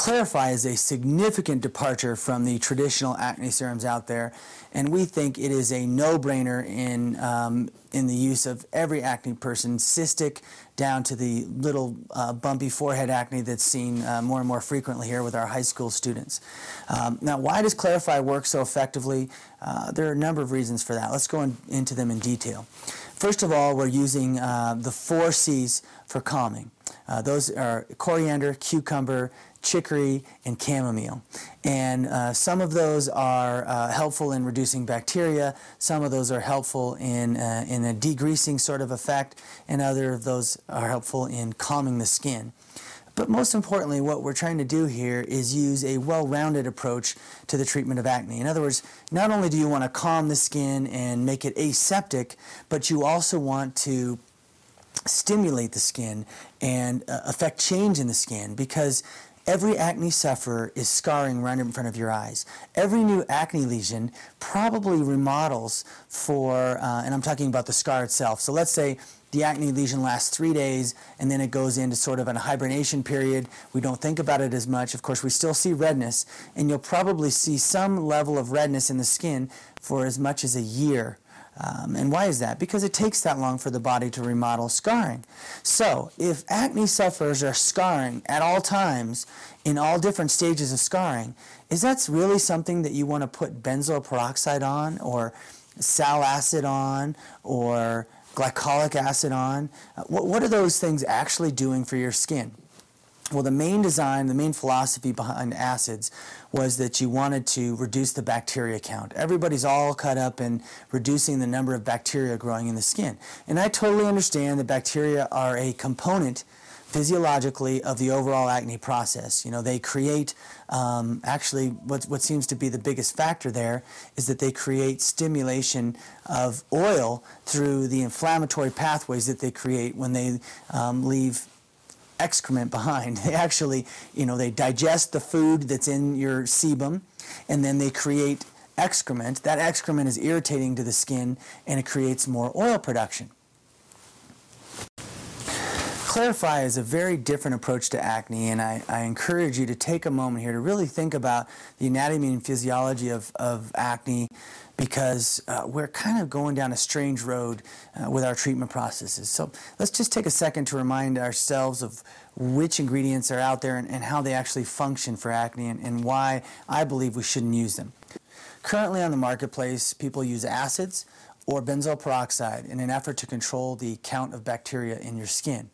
Clarify is a significant departure from the traditional acne serums out there, and we think it is a no-brainer in the use of every acne person, cystic down to the little bumpy forehead acne that's seen more and more frequently here with our high school students. Now, why does Clarify work so effectively? There are a number of reasons for that. Let's go into them in detail. First of all, we're using the 4 C's for calming. Those are coriander, cucumber, chicory, and chamomile. And some of those are helpful in reducing bacteria, some of those are helpful in a degreasing sort of effect, and other of those are helpful in calming the skin. But most importantly, what we're trying to do here is use a well-rounded approach to the treatment of acne. In other words, not only do you want to calm the skin and make it aseptic, but you also want to stimulate the skin and affect change in the skin, because every acne sufferer is scarring right in front of your eyes. Every new acne lesion probably remodels for, and I'm talking about the scar itself. So let's say the acne lesion lasts 3 days and then it goes into sort of a hibernation period. We don't think about it as much. Of course, we still see redness, and you'll probably see some level of redness in the skin for as much as a year. And why is that? Because it takes that long for the body to remodel scarring. So if acne sufferers are scarring at all times in all different stages of scarring, is that really something that you want to put benzoyl peroxide on, or sal acid on, or glycolic acid on? What are those things actually doing for your skin? Well, the main design, the main philosophy behind acids was that you wanted to reduce the bacteria count. Everybody's all caught up in reducing the number of bacteria growing in the skin. And I totally understand that bacteria are a component physiologically of the overall acne process. You know, they create, actually what seems to be the biggest factor there is that they create stimulation of oil through the inflammatory pathways that they create when they leave excrement behind. They actually, they digest the food that's in your sebum, and then they create excrement. That excrement is irritating to the skin, and it creates more oil production. Clarify is a very different approach to acne, and I encourage you to take a moment here to really think about the anatomy and physiology of acne, because we're kind of going down a strange road with our treatment processes. So let's just take a second to remind ourselves of which ingredients are out there and how they actually function for acne, and why I believe we shouldn't use them. Currently on the marketplace, people use acids or benzoyl peroxide in an effort to control the count of bacteria in your skin.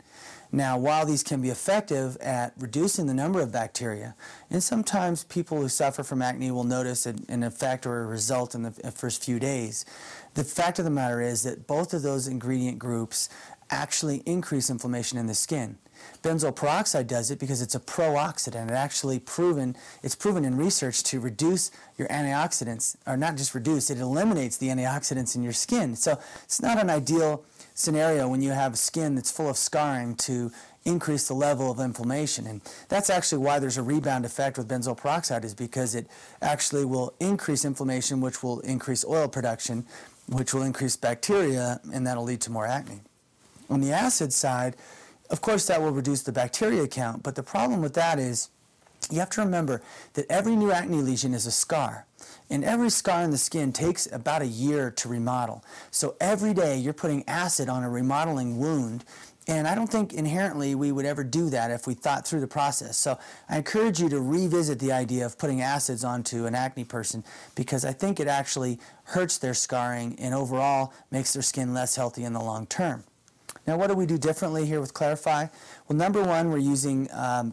Now, while these can be effective at reducing the number of bacteria, and sometimes people who suffer from acne will notice an effect or a result in the first few days, the fact of the matter is that both of those ingredient groups actually increase inflammation in the skin. Benzoyl peroxide does it because it's a pro-oxidant. It's proven in research to reduce your antioxidants, or not just reduce, it eliminates the antioxidants in your skin. So it's not an ideal scenario when you have skin that's full of scarring to increase the level of inflammation. And that's actually why there's a rebound effect with benzoyl peroxide, is because it actually will increase inflammation, which will increase oil production, which will increase bacteria, and that'll lead to more acne. On the acid side, of course, that will reduce the bacteria count, but the problem with that is you have to remember that every new acne lesion is a scar, and every scar in the skin takes about a year to remodel. So every day you're putting acid on a remodeling wound, and I don't think inherently we would ever do that if we thought through the process. So I encourage you to revisit the idea of putting acids onto an acne person, because I think it actually hurts their scarring and overall makes their skin less healthy in the long term. Now, what do we do differently here with Clarify? Well, number one, we're using a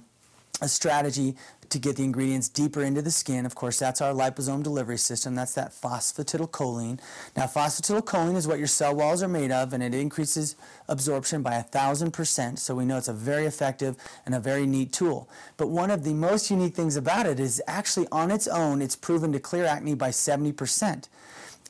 strategy to get the ingredients deeper into the skin. Of course, that's our liposome delivery system. That's that phosphatidylcholine. Now, phosphatidylcholine is what your cell walls are made of, and it increases absorption by 1,000%. So we know it's a very effective and a very neat tool. But one of the most unique things about it is actually on its own, it's proven to clear acne by 70%.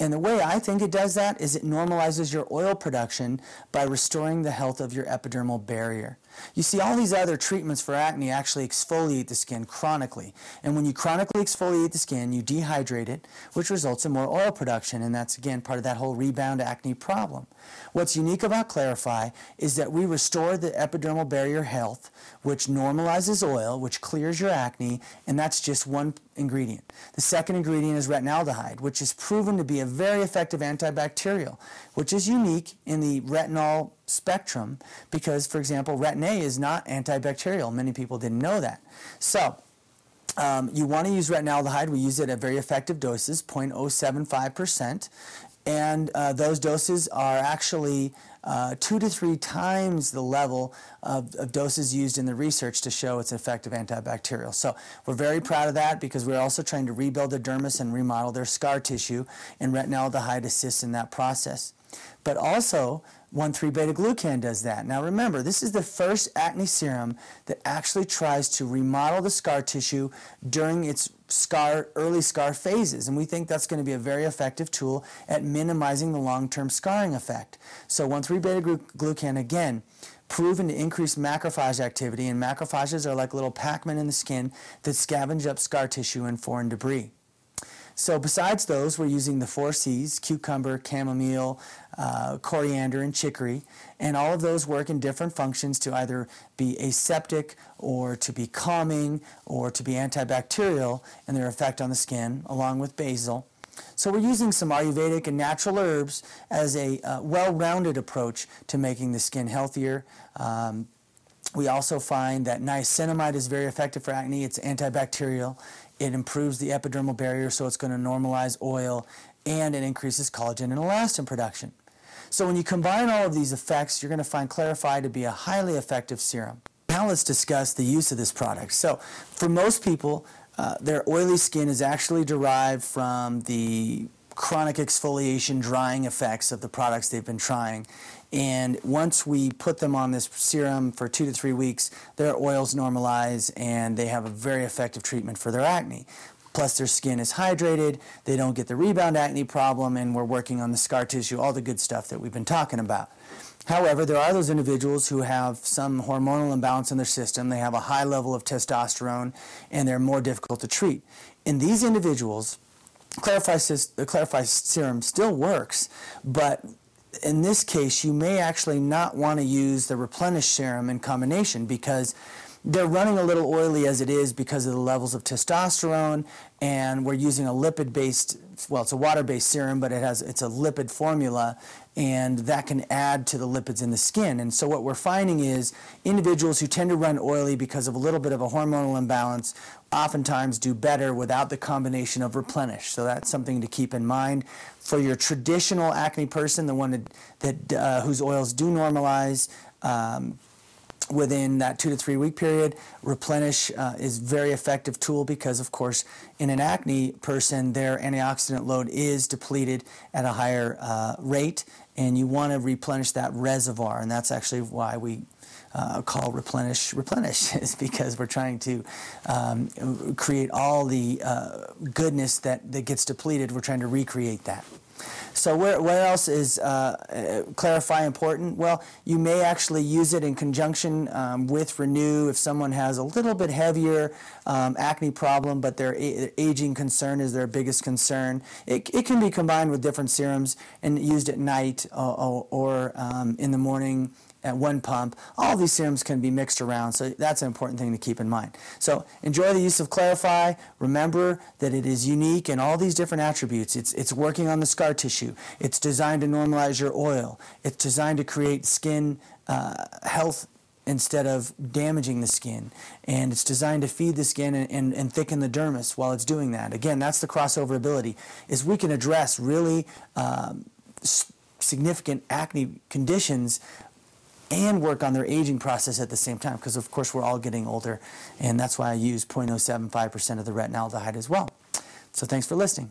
And the way I think it does that is it normalizes your oil production by restoring the health of your epidermal barrier. You see, all these other treatments for acne actually exfoliate the skin chronically. And when you chronically exfoliate the skin, you dehydrate it, which results in more oil production. And that's, again, part of that whole rebound acne problem. What's unique about Clarify is that we restore the epidermal barrier health, which normalizes oil, which clears your acne, and that's just one ingredient. The second ingredient is retinaldehyde, which is proven to be a very effective antibacterial, which is unique in the retinol spectrum because, for example, Retin A is not antibacterial. Many people didn't know that. So you want to use retinaldehyde. We use it at very effective doses, 0.075%. And those doses are actually 2 to 3 times the level of doses used in the research to show it's effective antibacterial. So we're very proud of that because we're also trying to rebuild the dermis and remodel their scar tissue, and retinaldehyde assists in that process. But also, 1,3-beta-glucan does that. Now remember, this is the first acne serum that actually tries to remodel the scar tissue during its early scar phases, and we think that's going to be a very effective tool at minimizing the long-term scarring effect. So 1,3-beta-glucan, again, proven to increase macrophage activity, and macrophages are like little Pac-Man in the skin that scavenge up scar tissue and foreign debris. So besides those, we're using the 4 C's, cucumber, chamomile, coriander, and chicory, and all of those work in different functions to either be aseptic or to be calming or to be antibacterial in their effect on the skin, along with basil. So we're using some Ayurvedic and natural herbs as a well-rounded approach to making the skin healthier. We also find that niacinamide is very effective for acne. It's antibacterial. It improves the epidermal barrier, so it's going to normalize oil, and it increases collagen and elastin production. So when you combine all of these effects, you're going to find Clarify to be a highly effective serum. Now let's discuss the use of this product. So for most people, their oily skin is actually derived from the chronic exfoliation drying effects of the products they've been trying. And once we put them on this serum for 2 to 3 weeks, their oils normalize and they have a very effective treatment for their acne. Plus their skin is hydrated, they don't get the rebound acne problem, and we're working on the scar tissue, all the good stuff that we've been talking about. However, there are those individuals who have some hormonal imbalance in their system. They have a high level of testosterone and they're more difficult to treat. In these individuals, the Clarify serum still works, but in this case, you may actually not want to use the Replenish serum in combination because they're running a little oily as it is because of the levels of testosterone, and we're using a lipid-based, well, it's a water-based serum, but it's a lipid formula, and that can add to the lipids in the skin. And so what we're finding is individuals who tend to run oily because of a little bit of a hormonal imbalance oftentimes do better without the combination of Replenish. So that's something to keep in mind. For your traditional acne person, the one whose oils do normalize, within that 2 to 3 week period, Replenish is a very effective tool because, of course, in an acne person, their antioxidant load is depleted at a higher rate, and you want to replenish that reservoir, and that's actually why we call Replenish, is because we're trying to create all the goodness that gets depleted. We're trying to recreate that. So where else is Clarify important? Well, you may actually use it in conjunction with Renew if someone has a little bit heavier acne problem, but their aging concern is their biggest concern. It can be combined with different serums and used at night or in the morning at one pump. All of these serums can be mixed around, so that's an important thing to keep in mind. So enjoy the use of Clarify. Remember that it is unique in all these different attributes. It's working on the scar tissue. It's designed to normalize your oil. It's designed to create skin health instead of damaging the skin. And it's designed to feed the skin and thicken the dermis while it's doing that. Again, that's the crossover ability, is we can address really significant acne conditions and work on their aging process at the same time, because of course we're all getting older, and that's why I use 0.075% of the retinaldehyde as well. So thanks for listening.